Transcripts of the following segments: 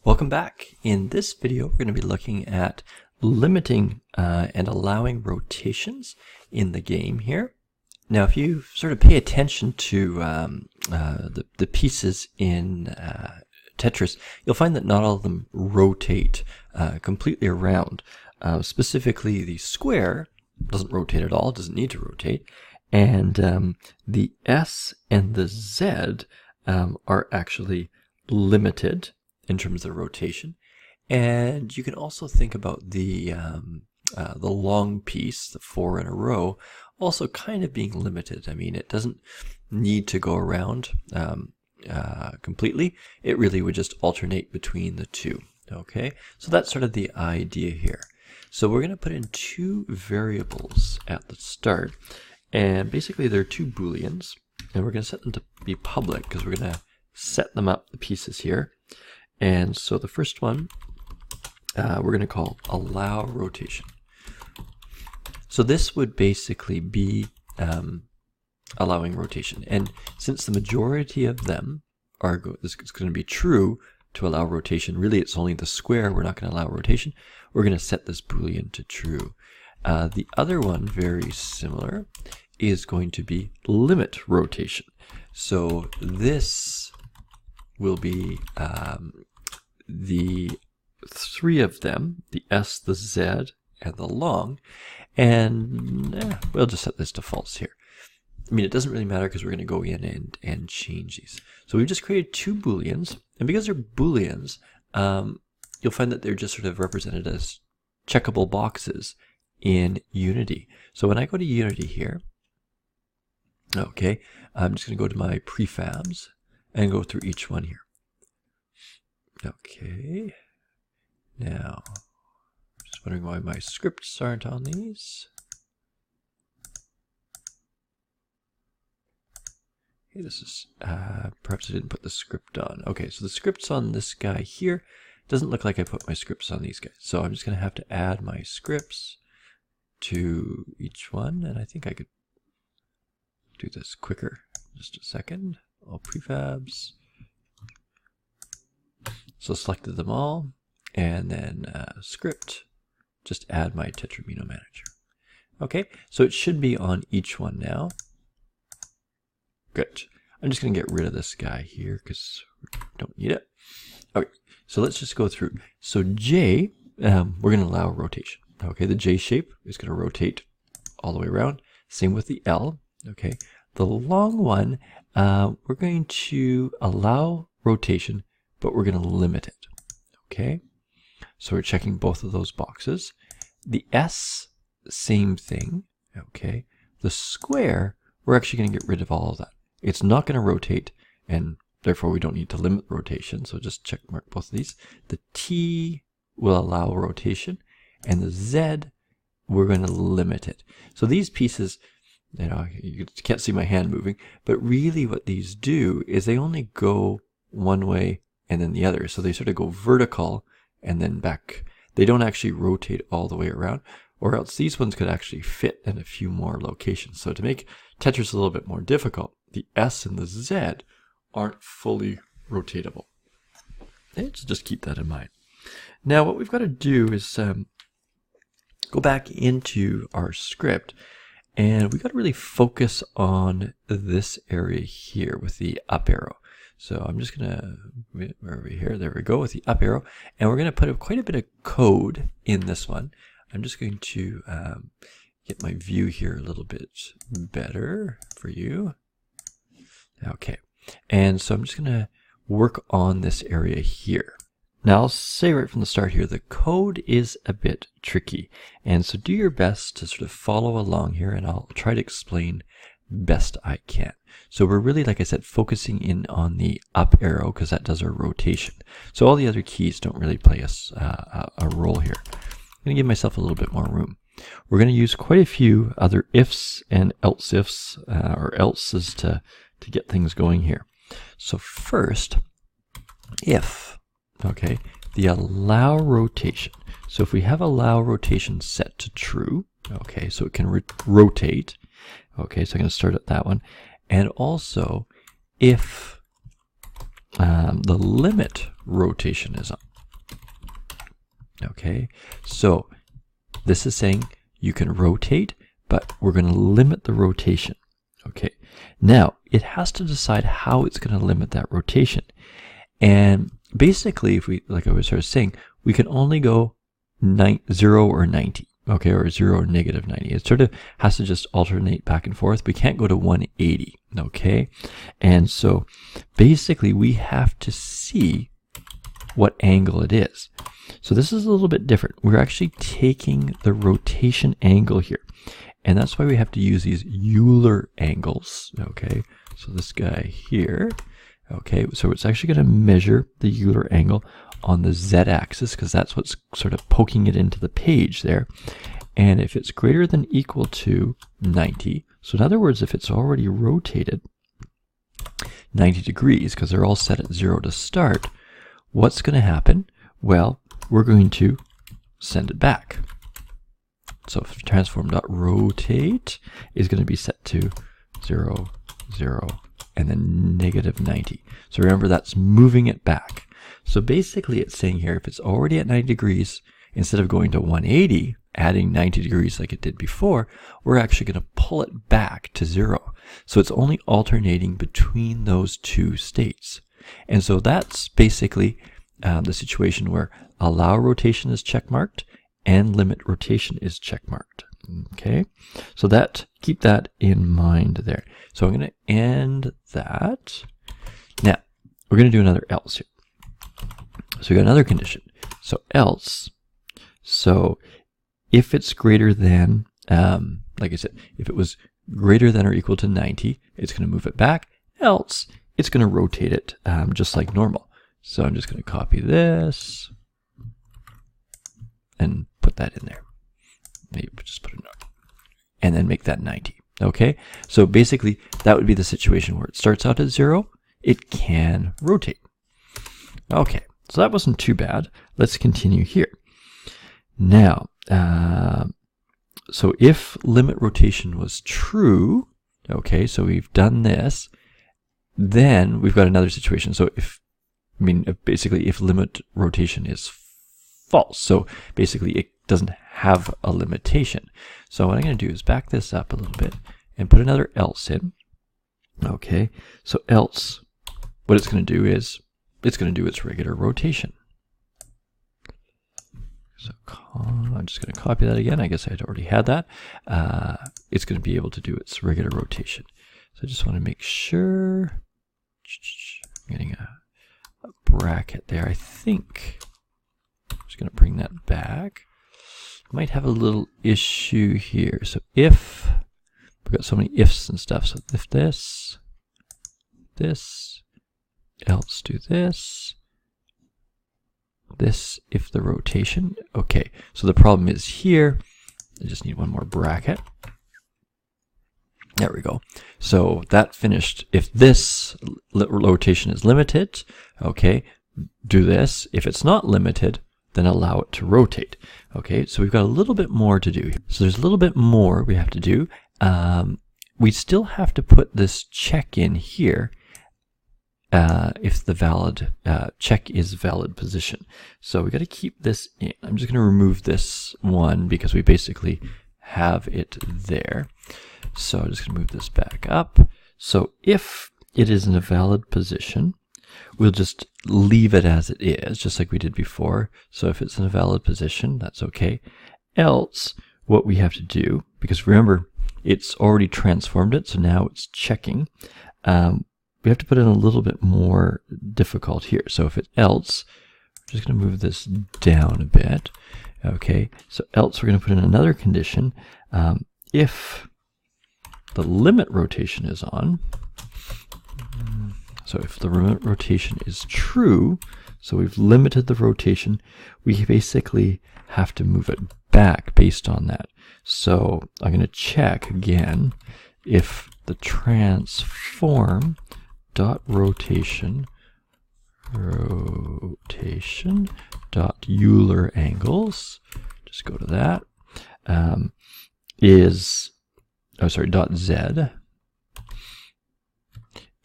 Welcome back. In this video, we're going to be looking at limiting and allowing rotations in the game here. Now, if you sort of pay attention to the pieces in Tetris, you'll find that not all of them rotate completely around. Specifically, the square doesn't rotate at all, doesn't need to rotate, and the S and the Z are actually limited in terms of rotation. And you can also think about the long piece, the 4 in a row, also kind of being limited. I mean, it doesn't need to go around completely. It really would just alternate between the two. Okay, so that's sort of the idea here. So we're going to put in two variables at the start, and basically they're two booleans, and we're going to set them to be public because we're going to set them up, the pieces here. And so the first one we're going to call allow rotation. So this would basically be allowing rotation. And since the majority of them are this is going to be true to allow rotation, really it's only the square we're not going to allow rotation. We're going to set this boolean to true. The other one, very similar, is going to be limit rotation. So this will be the three of them, the S, the Z, and the long, and we'll just set this to false here. I mean, it doesn't really matter because we're going to go in and change these. So we've just created two booleans, and because they're booleans, you'll find that they're just sort of represented as checkable boxes in Unity. So when I go to Unity here, okay, I'm just going to go to my prefabs and go through each one here. Okay, now, just wondering why my scripts aren't on these. Okay, this is, perhaps I didn't put the script on. Okay, so the script's on this guy here. Doesn't look like I put my scripts on these guys. So I'm just going to have to add my scripts to each one, and I think I could do this quicker. Just a second. All prefabs. So selected them all, and then script, just add my Tetramino manager. Okay, so it should be on each one now. Good. I'm just going to get rid of this guy here because we don't need it. Okay, so let's just go through. So J, we're going to allow rotation. Okay, the J shape is going to rotate all the way around. Same with the L. Okay, the long one, we're going to allow rotation, but we're going to limit it. Okay, so we're checking both of those boxes. The S, same thing. Okay, the square, we're actually going to get rid of all of that. It's not going to rotate, and therefore we don't need to limit rotation. So just check mark both of these. The T will allow rotation, and the Z, we're going to limit it. So these pieces, you know, you can't see my hand moving, but really what these do is they only go one way and then the other. So they sort of go vertical and then back. They don't actually rotate all the way around, or else these ones could actually fit in a few more locations. So to make Tetris a little bit more difficult, the S and the Z aren't fully rotatable. Okay, so just keep that in mind. Now what we've got to do is go back into our script, and we've got to really focus on this area here with the up arrow. So I'm just going to, where are we here? There we go with the up arrow. And we're going to put quite a bit of code in this one. I'm just going to get my view here a little bit better for you. Okay. And so I'm just going to work on this area here. Now I'll say right from the start here, the code is a bit tricky. And so do your best to sort of follow along here, and I'll try to explain best I can. So we're really, like I said, focusing in on the up arrow because that does our rotation. So all the other keys don't really play a role here. I'm going to give myself a little bit more room. We're going to use quite a few other ifs and else ifs or else's to get things going here. So first, if, okay, the allow rotation. So if we have allow rotation set to true, okay, so it can rotate. Okay, so I'm going to start at that one. And also, if the limit rotation is on. Okay, so this is saying you can rotate, but we're going to limit the rotation. Okay, now it has to decide how it's going to limit that rotation. And basically, if we, like I was sort of saying, we can only go 0 or 90. Okay, or 0 or negative 90. It sort of has to just alternate back and forth. We can't go to 180, okay? And so basically we have to see what angle it is. So this is a little bit different. We're actually taking the rotation angle here. And that's why we have to use these Euler angles, okay? So this guy here, okay, so it's actually going to measure the Euler angle on the z-axis, because that's what's sort of poking it into the page there. And if it's greater than or equal to 90, so in other words, if it's already rotated 90 degrees, because they're all set at 0 to start, what's going to happen? Well, we're going to send it back. So transform.rotate is going to be set to 0, 0, and then negative 90. So remember, that's moving it back. So basically it's saying here, if it's already at 90 degrees, instead of going to 180, adding 90 degrees like it did before, we're actually going to pull it back to 0. So it's only alternating between those two states. And so that's basically the situation where allow rotation is checkmarked and limit rotation is checkmarked. Okay, so keep that in mind there. So I'm going to end that. Now we're going to do another else here. So we got another condition. So else, so if it's greater than, like I said, if it was greater than or equal to 90, it's going to move it back. Else, it's going to rotate it just like normal. So I'm just going to copy this and put that in there. Maybe just put a note. And then make that 90. Okay, so basically that would be the situation where it starts out at 0. It can rotate. Okay, so that wasn't too bad. Let's continue here. Now, so if limit rotation was true, okay, so we've done this, then we've got another situation. So basically if limit rotation is false, so basically it doesn't have a limitation. So what I'm going to do is back this up a little bit and put another else in. Okay, so else, what it's going to do is it's going to do its regular rotation. So I'm just going to copy that again. I guess I'd already had that. It's going to be able to do its regular rotation. So I just want to make sure I'm getting a bracket there. I think I'm just going to bring that back. Might have a little issue here. So if we've got so many ifs and stuff, so if this, else do this, if the rotation. Okay, so the problem is here, I just need one more bracket. There we go. So that finished. If this rotation is limited, okay, do this. If it's not limited, then allow it to rotate. Okay, so we've got a little bit more to do here. So there's a little bit more we have to do. We still have to put this check in here if the valid check is valid position. So we got to keep this in. I'm just going to remove this one because we basically have it there. So I'm just going to move this back up. So if it is in a valid position, we'll just leave it as it is, just like we did before. So if it's in a valid position, that's okay. Else, what we have to do, because remember, it's already transformed it, so now it's checking. We have to put in a little bit more difficult here. So if it's else, we're just going to move this down a bit. Okay, so else we're going to put in another condition. If the limit rotation is on, so if the limit rotation is true, so we've limited the rotation, we basically have to move it back based on that. So I'm going to check again if the transform dot rotation dot Euler angles, just go to that, dot Z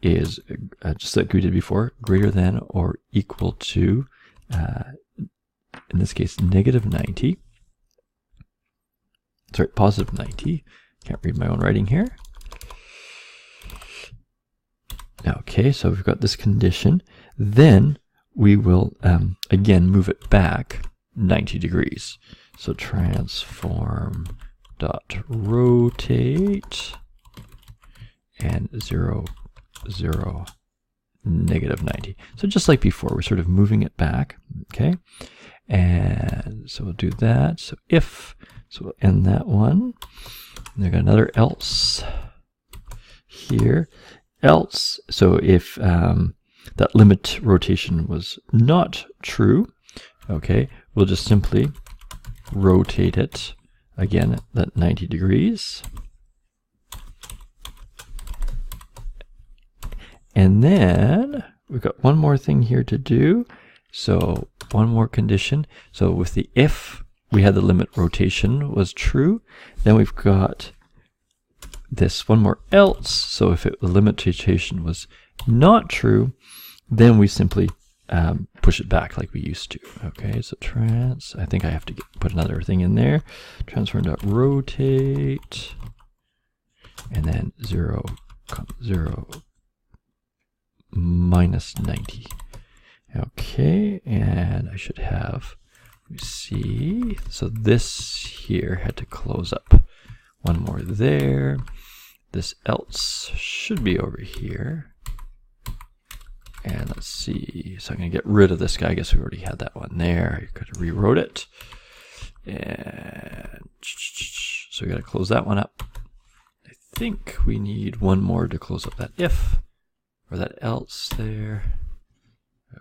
is just like we did before, greater than or equal to, and this case, negative 90. Sorry, positive 90. Can't read my own writing here. Okay, so we've got this condition. Then we will, again, move it back 90 degrees. So transform dot rotate and 0, 0, negative 90. So just like before, we're sort of moving it back, okay? And so we'll do that. So if, so we'll end that one. And there's another else here. Else, so if that limit rotation was not true, okay, we'll just simply rotate it again at 90 degrees. And then we've got one more thing here to do. So one more condition. So with the if we had the limit rotation was true, then we've got this one more else. So if the limit rotation was not true, then we simply push it back like we used to. Okay, so I think I have to put another thing in there. Transform.rotate and then 0, 0, minus 90. Okay, and I should have, let me see, so this here had to close up. One more there. This else should be over here. And let's see, so I'm going to get rid of this guy. I guess we already had that one there. I could have rewrote it. And so we got to close that one up. I think we need one more to close up that if, or that else there.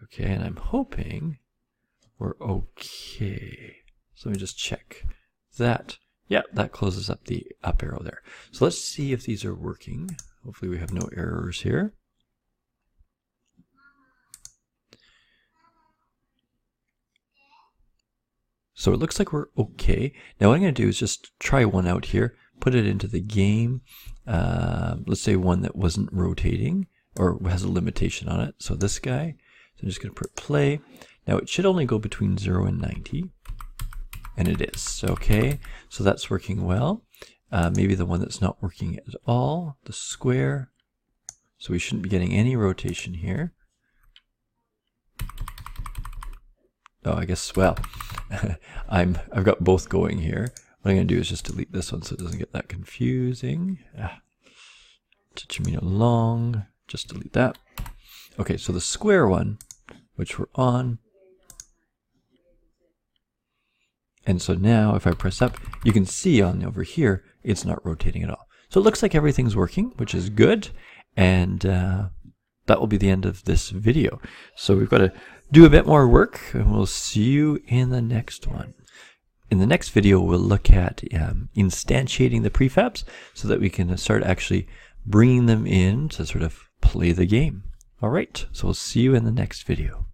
Okay, and I'm hoping we're okay. So let me just check that. Yeah, that closes up the up arrow there. So let's see if these are working. Hopefully we have no errors here. So it looks like we're okay. Now what I'm going to do is just try one out here, put it into the game. Let's say one that wasn't rotating or has a limitation on it. So this guy. So I'm just going to put play. Now it should only go between 0 and 90. And it is. Okay, so that's working well. Maybe the one that's not working at all, the square. So we shouldn't be getting any rotation here. Oh, I guess, well, I've got both going here. What I'm going to do is just delete this one so it doesn't get that confusing. Chichimino long, just delete that. Okay, so the square one, which we're on. And so now if I press up, you can see on over here, it's not rotating at all. So it looks like everything's working, which is good. And that will be the end of this video. So we've got to do a bit more work, and we'll see you in the next one. In the next video, we'll look at instantiating the prefabs so that we can start actually bringing them in to sort of play the game. All right, so we'll see you in the next video.